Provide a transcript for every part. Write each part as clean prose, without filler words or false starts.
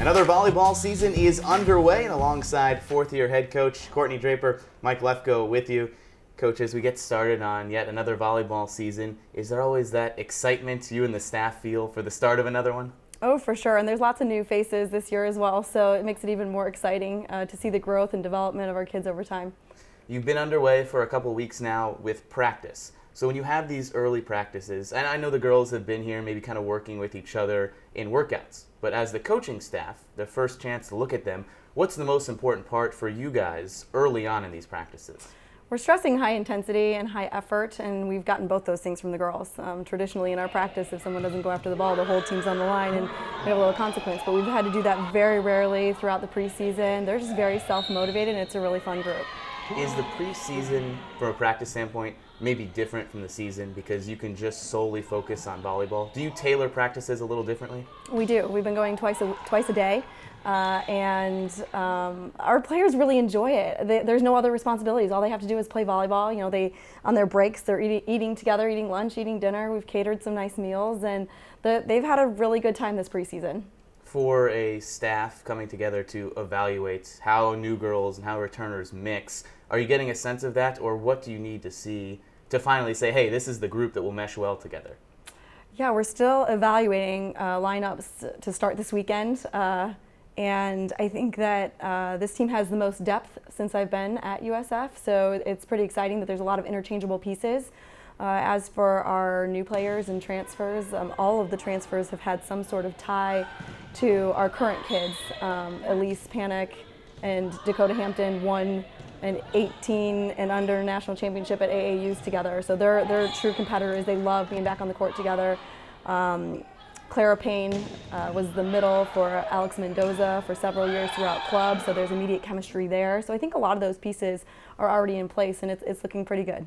Another volleyball season is underway, and alongside fourth-year head coach Courtney Draper, Mike Lefko with you. Coach, as we get started on yet another volleyball season, is there always that excitement you and the staff feel for the start of another one? Oh, for sure, and there's lots of new faces this year as well, so it makes it even more exciting to see the growth and development of our kids over time. You've been underway for a couple weeks now with practice. So when you have these early practices, and I know the girls have been here maybe kind of working with each other in workouts, but as the coaching staff, their first chance to look at them, what's the most important part for you guys early on in these practices? We're stressing high intensity and high effort, and we've gotten both those things from the girls. Traditionally in our practice, if someone doesn't go after the ball, the whole team's on the line and we have a little consequence, but we've had to do that very rarely throughout the preseason. They're just very self-motivated, and it's a really fun group. Is the preseason, from a practice standpoint, maybe different from the season because you can just solely focus on volleyball? Do you tailor practices a little differently? We do. We've been going twice a day, and our players really enjoy it. There's no other responsibilities. All they have to do is play volleyball. You know, they on their breaks they're eating together, eating lunch, eating dinner. We've catered some nice meals, and they've had a really good time this preseason. For a staff coming together to evaluate how new girls and how returners mix, are you getting a sense of that, or what do you need to see to finally say, hey, this is the group that will mesh well together? Yeah, we're still evaluating lineups to start this weekend, and I think that this team has the most depth since I've been at USF, so it's pretty exciting that there's a lot of interchangeable pieces. As for our new players and transfers, all of the transfers have had some sort of tie to our current kids. Elise Panic and Dakota Hampton won an 18 and under national championship at AAUs together, so they're true competitors. They love being back on the court together. Clara Payne was the middle for Alex Mendoza for several years throughout club, so there's immediate chemistry there. So I think a lot of those pieces are already in place, and it's looking pretty good.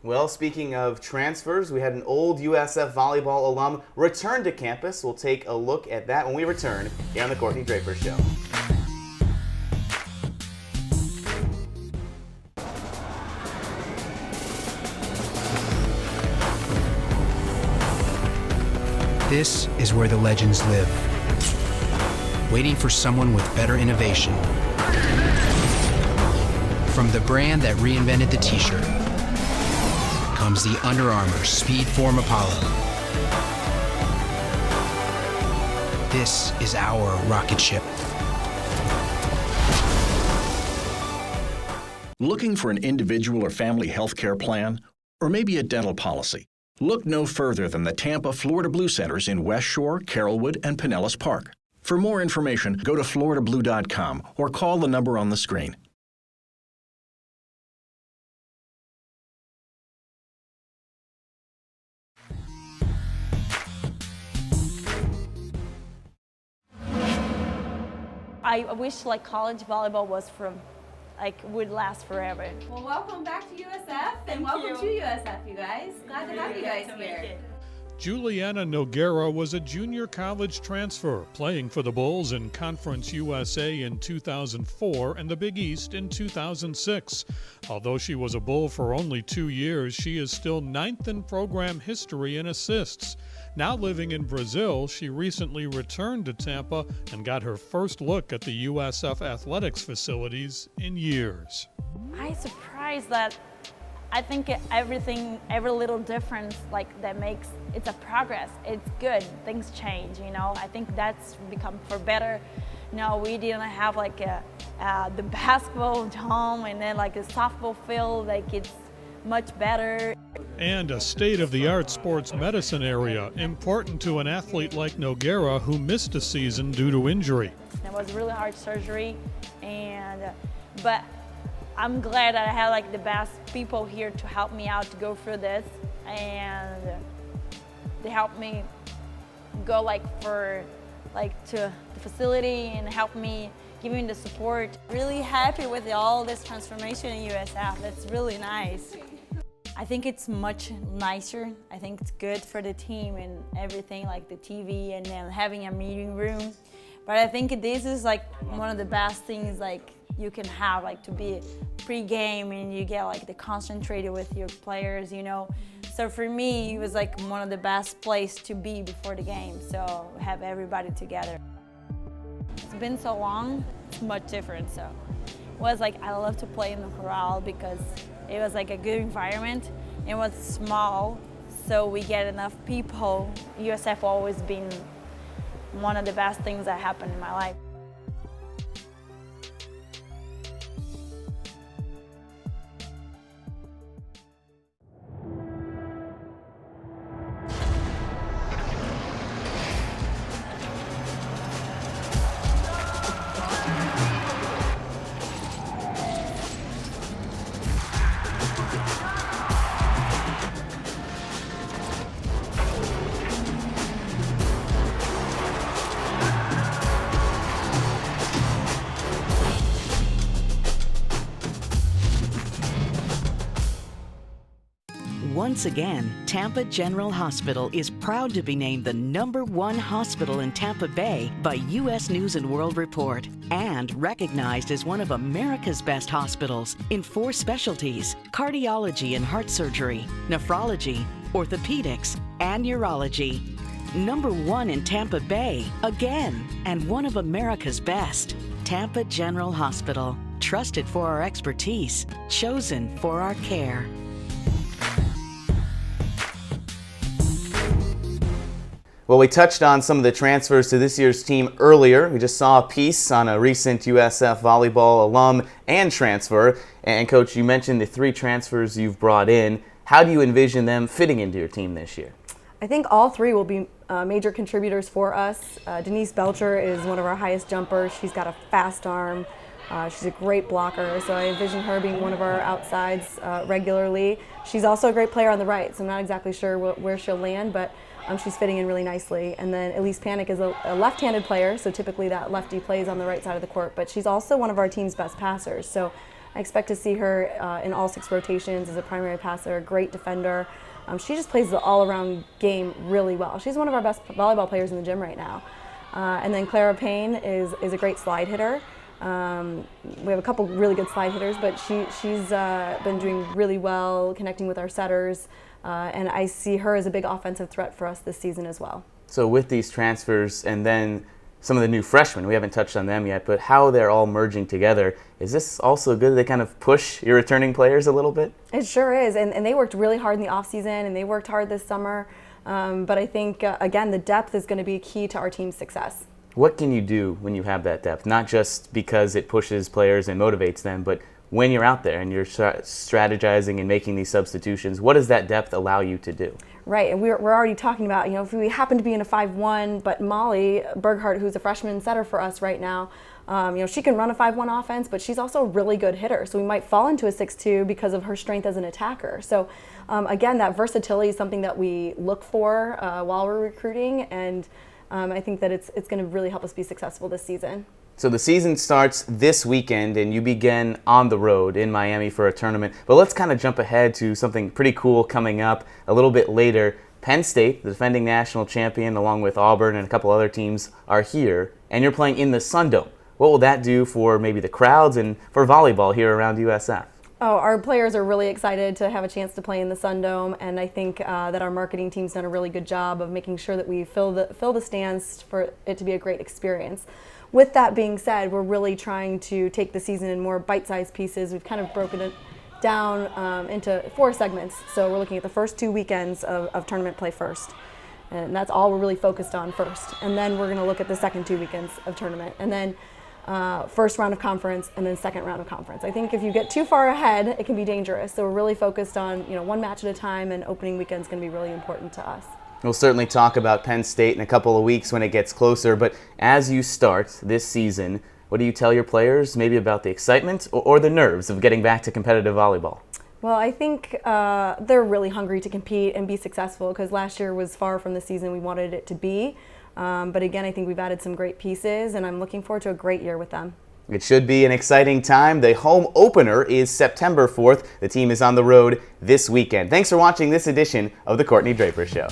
Well, speaking of transfers, we had an old USF volleyball alum return to campus. We'll take a look at that when we return here on the Courtney Draper Show. This is where the legends live, waiting for someone with better innovation. From the brand that reinvented the t-shirt comes the Under Armour Speedform Apollo. This is our rocket ship. Looking for an individual or family health care plan? Or maybe a dental policy? Look no further than the Tampa Florida Blue Centers in West Shore, Carrollwood, and Pinellas Park. For more information, go to floridablue.com or call the number on the screen. I wish college volleyball was would last forever. Well, welcome back to USF and welcome to USF, you guys. Glad to have you guys here. Juliana Noguera was a junior college transfer, playing for the Bulls in Conference USA in 2004 and the Big East in 2006. Although she was a Bull for only 2 years, she is still 9th in program history in assists. Now living in Brazil, she recently returned to Tampa and got her first look at the USF athletics facilities in years. I'm surprised that I think every little difference that makes it's a progress. It's good. Things change, you know. I think that's become for better. No, we didn't have the basketball home and then the softball field. It's much better. And a state-of-the-art sports medicine area, important to an athlete like Noguera who missed a season due to injury. It was really hard surgery, but I'm glad that I had the best people here to help me out to go through this, and they helped me go to the facility and help me, give me the support. Really happy with all this transformation in USF. It's really nice. I think it's much nicer. I think it's good for the team and everything, the TV and then having a meeting room. But I think this is one of the best things you can have, to be pre-game and you get the concentrated with your players, you know. So for me, it was one of the best places to be before the game. So have everybody together. it's been so long, it's much different. So it was like, I love to play in the corral because it was like a good environment. It was small, so we get enough people. USF always been one of the best things that happened in my life. Once again, Tampa General Hospital is proud to be named the #1 hospital in Tampa Bay by U.S. News & World Report and recognized as one of America's best hospitals in 4 specialties: cardiology and heart surgery, nephrology, orthopedics, and urology. #1 in Tampa Bay, again, and one of America's best. Tampa General Hospital, trusted for our expertise, chosen for our care. Well, we touched on some of the transfers to this year's team earlier. We just saw a piece on a recent USF volleyball alum and transfer. And Coach, you mentioned the 3 transfers you've brought in. How do you envision them fitting into your team this year? I think all 3 will be major contributors for us. Denise Belcher is one of our highest jumpers. She's got a fast arm. She's a great blocker, so I envision her being one of our outsides regularly. She's also a great player on the right, so I'm not exactly sure where she'll land, but she's fitting in really nicely. And then Elise Panic is a left-handed player, so typically that lefty plays on the right side of the court, but she's also one of our team's best passers. So I expect to see her in all 6 rotations as a primary passer, a great defender. She just plays the all-around game really well. She's one of our best volleyball players in the gym right now. And then Clara Payne is a great slide hitter. We have a couple really good slide hitters, but she's been doing really well connecting with our setters. And I see her as a big offensive threat for us this season as well. So with these transfers and then some of the new freshmen, we haven't touched on them yet, but how they're all merging together, is this also good? They kind of push your returning players a little bit? It sure is, and they worked really hard in the offseason, and they worked hard this summer. But I think, again, the depth is going to be key to our team's success. What can you do when you have that depth? Not just because it pushes players and motivates them, but when you're out there and you're strategizing and making these substitutions, what does that depth allow you to do? Right, and we're already talking about, if we happen to be in a 5-1, but Molly Berghardt, who's a freshman setter for us right now, she can run a 5-1 offense, but she's also a really good hitter. So we might fall into a 6-2 because of her strength as an attacker. So again, that versatility is something that we look for while we're recruiting, and I think that it's going to really help us be successful this season. So the season starts this weekend and you begin on the road in Miami for a tournament. But let's kind of jump ahead to something pretty cool coming up a little bit later. Penn State, the defending national champion, along with Auburn and a couple other teams, are here, and you're playing in the Sun Dome. What will that do for maybe the crowds and for volleyball here around USF? Oh, our players are really excited to have a chance to play in the Sun Dome, and I think that our marketing team's done a really good job of making sure that we fill the stands for it to be a great experience. With that being said, we're really trying to take the season in more bite-sized pieces. We've kind of broken it down into 4 segments. So we're looking at the first 2 weekends of tournament play first. And that's all we're really focused on first. And then we're going to look at the second 2 weekends of tournament. And then first round of conference and then second round of conference. I think if you get too far ahead, it can be dangerous. So we're really focused on one match at a time, and opening weekend is going to be really important to us. We'll certainly talk about Penn State in a couple of weeks when it gets closer, but as you start this season, what do you tell your players maybe about the excitement or the nerves of getting back to competitive volleyball? Well, I think they're really hungry to compete and be successful, because last year was far from the season we wanted it to be. But again, I think we've added some great pieces, and I'm looking forward to a great year with them. It should be an exciting time. The home opener is September 4th. The team is on the road this weekend. Thanks for watching this edition of The Courtney Draper Show.